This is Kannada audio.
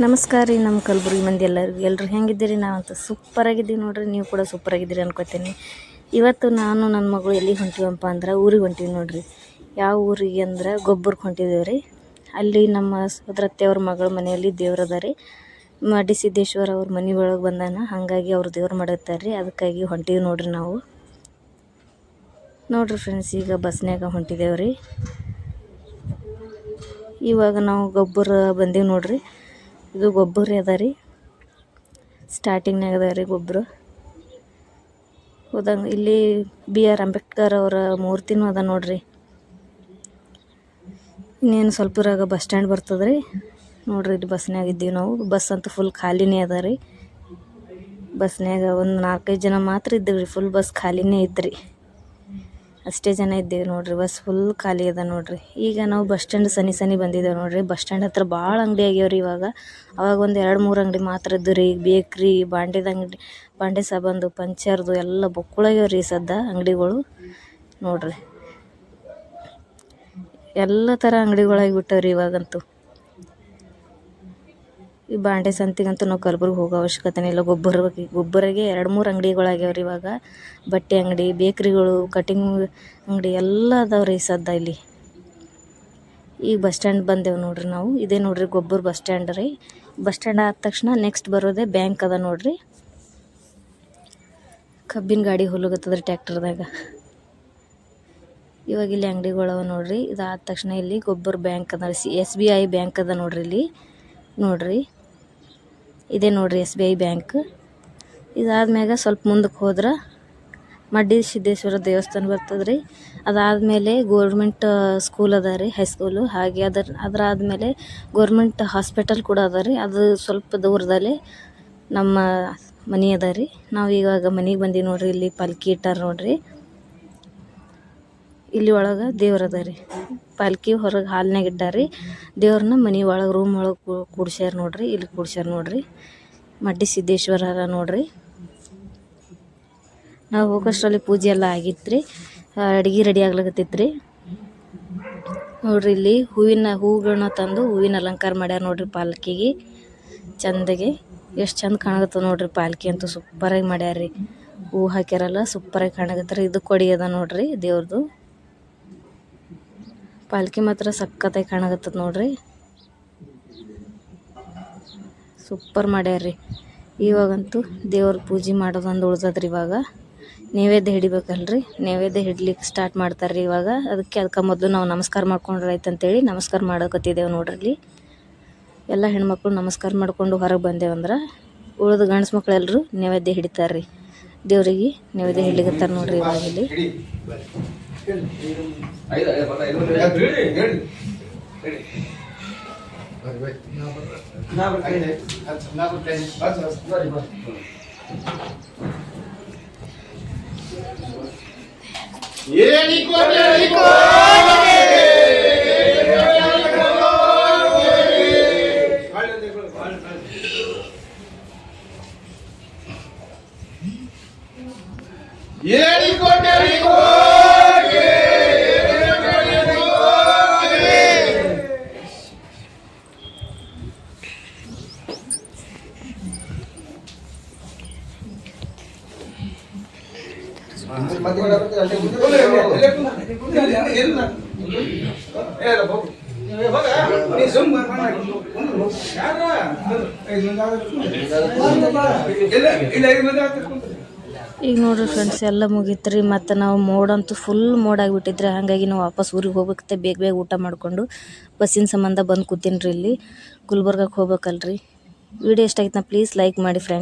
ನಮಸ್ಕಾರ ರೀ. ನಮ್ಮ ಕಲಬುರ್ಗಿ ಮಂದಿ ಎಲ್ಲರೂ ಹೆಂಗಿದ್ದೀರಿ? ನಾವಂತೂ ಸೂಪರಾಗಿದ್ದೀವಿ ನೋಡ್ರಿ. ನೀವು ಕೂಡ ಸೂಪರಾಗಿದ್ದೀರಿ ಅನ್ಕೋತೀನಿ. ಇವತ್ತು ನಾನು ನನ್ನ ಮಗಳು ಎಲ್ಲಿಗೆ ಹೊಂಟೀವಪ್ಪ ಅಂದ್ರೆ ಊರಿಗೆ ಹೊಂಟೀವಿ ನೋಡ್ರಿ. ಯಾವ ಊರಿಗೆ ಅಂದ್ರೆ ಗೊಬ್ಬರಕ್ಕೆ ಹೊಂಟಿದ್ದೀವಿ ರೀ. ಅಲ್ಲಿ ನಮ್ಮ ಸೋದರತ್ತೆಯವ್ರ ಮಗಳ ಮನೆಯಲ್ಲಿ ದೇವ್ರದ ರೀ. ಮಡ್ಡಿ ಸಿದ್ದೇಶ್ವರ ಅವ್ರ ಮನೆ ಒಳಗೆ ಬಂದಾನ, ಹಾಗಾಗಿ ಅವ್ರು ದೇವ್ರು ಮಾಡುತ್ತಾರೆ ರೀ. ಅದಕ್ಕಾಗಿ ಹೊಂಟೀವಿ ನೋಡ್ರಿ ನಾವು. ನೋಡ್ರಿ ಫ್ರೆಂಡ್ಸ್, ಈಗ ಬಸ್ನ್ಯಾಗ ಹೊಂಟಿದ್ದೇವೆ ರೀ. ಇವಾಗ ನಾವು ಗೊಬ್ಬರ ಬಂದೀವಿ ನೋಡ್ರಿ. ಇದು ಗೊಬ್ಬರ ಅದ ರೀ, ಸ್ಟಾರ್ಟಿಂಗ್ನಾಗ ಅದ ರೀ ಗೊಬ್ಬರ. ಹೋದಂಗೆ ಇಲ್ಲಿ BR ಅಂಬೇಡ್ಕರ್ ಅವರ ಮೂರ್ತಿನೂ ಅದ ನೋಡ್ರಿ. ಇನ್ನೇನು ಸ್ವಲ್ಪ ಇರಾಗ ಬಸ್ ಸ್ಟ್ಯಾಂಡ್ ಬರ್ತದೆ ರೀ. ನೋಡ್ರಿ, ಇಲ್ಲಿ ಬಸ್ನ್ಯಾಗ ಇದ್ದೀವಿ ನಾವು. ಬಸ್ ಅಂತೂ ಫುಲ್ ಖಾಲಿನೇ ಅದ ರೀ. ಬಸ್ನ್ಯಾಗ ಒಂದು 4-5 ಜನ ಮಾತ್ರ ಇದ್ದೀವಿ ರೀ. ಫುಲ್ ಬಸ್ ಖಾಲಿನೇ ಇದ್ರಿ. ಅಷ್ಟೇ ಜನ ಇದ್ದೇವೆ ನೋಡ್ರಿ. ಬಸ್ ಫುಲ್ ಖಾಲಿ ಅದ ನೋಡ್ರಿ. ಈಗ ನಾವು ಬಸ್ ಸ್ಟ್ಯಾಂಡ್ ಸನಿ ಬಂದಿದ್ದೇವೆ ನೋಡ್ರಿ. ಬಸ್ ಸ್ಟ್ಯಾಂಡ್ ಹತ್ರ ಭಾಳ ಅಂಗಡಿ ಆಗ್ಯಾವ್ರಿ ಇವಾಗ. ಅವಾಗ ಒಂದು 2-3 ಅಂಗಡಿ ಮಾತ್ರ ಇದ್ದು ರೀ. ಬೇಕ್ರಿ, ಬಾಂಡೆದ ಅಂಗಡಿ, ಬಾಂಡೆ ಸಾಬಂದು, ಪಂಚರ್ದು ಎಲ್ಲ ಬೊಕ್ಕಳಾಗ್ಯಾವ್ರಿ ಸದ್ದ ಅಂಗಡಿಗಳು ನೋಡ್ರಿ. ಎಲ್ಲ ಥರ ಅಂಗಡಿಗಳಾಗಿಬಿಟ್ಟವ್ರಿ ಇವಾಗಂತೂ. ಈ ಬಾಂಡೆ ಸಂತಿಗಂತೂ ನಾವು ಕಲಬುರ್ಗಿ ಹೋಗೋ ಅವಶ್ಯಕತೆನೇ ಇಲ್ಲ. ಗೊಬ್ಬರಗೆ 2-3 ಅಂಗಡಿಗಳಾಗ್ಯಾವ್ರಿ ಇವಾಗ. ಬಟ್ಟೆ ಅಂಗಡಿ, ಬೇಕ್ರಿಗಳು, ಕಟಿಂಗ್ ಅಂಗಡಿ ಎಲ್ಲ ಅದಾವ್ರಿ ಸದ್ದ ಇಲ್ಲಿ. ಈಗ ಬಸ್ ಸ್ಟ್ಯಾಂಡ್ ಬಂದೇವು ನೋಡ್ರಿ ನಾವು. ಇದೇ ನೋಡ್ರಿ ಗೊಬ್ಬರ ಬಸ್ ಸ್ಟ್ಯಾಂಡ್ ರೀ. ಬಸ್ ಸ್ಟ್ಯಾಂಡ್ ಆದ ತಕ್ಷಣ ನೆಕ್ಸ್ಟ್ ಬರೋದೇ ಬ್ಯಾಂಕ್ ಅದ ನೋಡ್ರಿ. ಕಬ್ಬಿನ ಗಾಡಿ ಹೊಲಗತ್ತದ್ರಿ ಟ್ಯಾಕ್ಟರ್ದಾಗ. ಇವಾಗ ಇಲ್ಲಿ ಅಂಗಡಿಗಳವ ನೋಡ್ರಿ. ಇದಾದ ತಕ್ಷಣ ಇಲ್ಲಿ ಗೊಬ್ಬರ ಬ್ಯಾಂಕ್ ಅದ, SBI ಬ್ಯಾಂಕ್ ಅದ ನೋಡ್ರಿ ಇಲ್ಲಿ. ನೋಡ್ರಿ, ಇದೇ ನೋಡ್ರಿ SBI ಬ್ಯಾಂಕ್. ಇದಾದ್ಮ್ಯಾಗ ಸ್ವಲ್ಪ ಮುಂದಕ್ಕೆ ಹೋದ್ರೆ ಮಡ್ಡಿ ಸಿದ್ದೇಶ್ವರ ದೇವಸ್ಥಾನ ಬರ್ತದೆ ರೀ. ಅದಾದಮೇಲೆ ಗೋರ್ಮೆಂಟ್ ಸ್ಕೂಲ್ ಅದ ರೀ, ಹೈಸ್ಕೂಲು. ಹಾಗೆ ಅದರಾದ್ಮೇಲೆ ಗೋರ್ಮೆಂಟ್ ಹಾಸ್ಪಿಟಲ್ ಕೂಡ ಅದ ರೀ. ಅದು ಸ್ವಲ್ಪ ದೂರದಲ್ಲಿ ನಮ್ಮ ಮನೆ ಅದ ರೀ. ನಾವು ಇವಾಗ ಮನೆಗೆ ಬಂದೀವಿ ನೋಡ್ರಿ. ಇಲ್ಲಿ ಪಾಲ್ಕಿ ಇಟ್ಟಾರ ನೋಡ್ರಿ. ಇಲ್ಲಿ ಒಳಗೆ ದೇವ್ರ ಅದ ರೀ. ಪಾಲ್ಕಿ ಹೊರಗೆ ಹಾಲ್ನಾಗ ಇಟ್ಟಾರಿ. ದೇವ್ರನ್ನ ಮನೆ ಒಳಗೆ ರೂಮ್ ಒಳಗೆ ಕೂಡ್ಸ್ಯಾರ ನೋಡ್ರಿ. ಇಲ್ಲಿ ಕೂಡ್ಸ್ಯಾರ ನೋಡ್ರಿ. ಮಡ್ಡಿ ಸಿದ್ದೇಶ್ವರ ನೋಡ್ರಿ. ನಾವು ಹೋಗೋಷ್ಟರಲ್ಲಿ ಪೂಜೆ ಎಲ್ಲ ಆಗಿತ್ತು ರೀ. ಅಡುಗೆ ರೆಡಿ ಆಗ್ಲಿಕತ್ತಿತ್ತು ರೀ ನೋಡ್ರಿ. ಇಲ್ಲಿ ಹೂಗಳನ್ನ ತಂದು ಹೂವಿನ ಅಲಂಕಾರ ಮಾಡ್ಯಾರ ನೋಡ್ರಿ ಪಾಲ್ಕಿಗೆ. ಚಂದಗೆ ಎಷ್ಟು ಚಂದ ಕಾಣಕತ್ತದ ನೋಡ್ರಿ. ಪಾಲ್ಕಿ ಅಂತೂ ಸೂಪರಾಗಿ ಮಾಡ್ಯಾರ ರೀ. ಹೂ ಹಾಕ್ಯಾರಲ್ಲ, ಸೂಪರಾಗಿ ಕಾಣಕತ್ತಾರ. ಇದು ಕೊಡಿ ಅದ ನೋಡ್ರಿ ದೇವ್ರದು. ಪಾಲ್ಕಿ ಮಾತ್ರ ಸಖತ್ತಾಗಿ ಕಾಣಕತ್ತದ ನೋಡ್ರಿ. ಸೂಪರ್ ಮಾಡ್ಯಾರ್ರಿ. ಇವಾಗಂತೂ ದೇವ್ರ ಪೂಜೆ ಮಾಡೋದೊಂದು ಉಳ್ದದ್ರಿ. ಇವಾಗ ನೈವೇದ್ಯ ಹಿಡಿಬೇಕಲ್ರಿ. ನೈವೇದ್ಯ ಹಿಡ್ಲಿಕ್ಕೆ ಸ್ಟಾರ್ಟ್ ಮಾಡ್ತಾರ್ರಿ ಇವಾಗ. ಅದಕ್ಕೆ ಮೊದಲು ನಾವು ನಮಸ್ಕಾರ ಮಾಡ್ಕೊಂಡ್ರೆ ಆಯ್ತಂತೇಳಿ ನಮಸ್ಕಾರ ಮಾಡೋಕತ್ತಿದ್ದೇವೆ ನೋಡ್ರಿ. ಇಲ್ಲಿ ಎಲ್ಲ ಹೆಣ್ಮಕ್ಳು ನಮಸ್ಕಾರ ಮಾಡ್ಕೊಂಡು ಹೊರಗೆ ಬಂದೇವಂದ್ರೆ ಉಳಿದ ಗಂಡ್ಸು ಮಕ್ಳು ಎಲ್ಲರೂ ನೈವೇದ್ಯ ಹಿಡಿತಾರ್ರಿ. ದೇವ್ರಿಗೆ ನೈವೇದ್ಯ ಹಿಡ್ಲಿಕತ್ತಾರ ನೋಡ್ರಿ ಇವಾಗ ಇಲ್ಲಿ. ಈಗ ನೋಡ್ರಿ ಫ್ರೆಂಡ್ಸ್, ಎಲ್ಲ ಮುಗೀತ್ರಿ. ಮತ್ತು ನಾವು ಮೋಡಂತೂ ಫುಲ್ ಮೋಡ ಆಗಿಬಿಟ್ಟಿದ್ರಿ. ಹಾಗಾಗಿ ನಾವು ವಾಪಸ್ ಊರಿಗೆ ಹೋಗ್ಬೇಕತ್ತೆ ಬೇಗ ಊಟ ಮಾಡಿಕೊಂಡು ಬಸ್ಸಿನ ಸಂಬಂಧ ಬಂದು ಕೂತೀನಿ ರೀ. ಇಲ್ಲಿ ಗುಲ್ಬರ್ಗಕ್ಕೆ ಹೋಗ್ಬೇಕಲ್ರಿ. ವಿಡಿಯೋ ಇಷ್ಟ ಆಗಿತ್ತು ಪ್ಲೀಸ್ ಲೈಕ್ ಮಾಡಿ ಫ್ರೆಂಡ್ಸ್.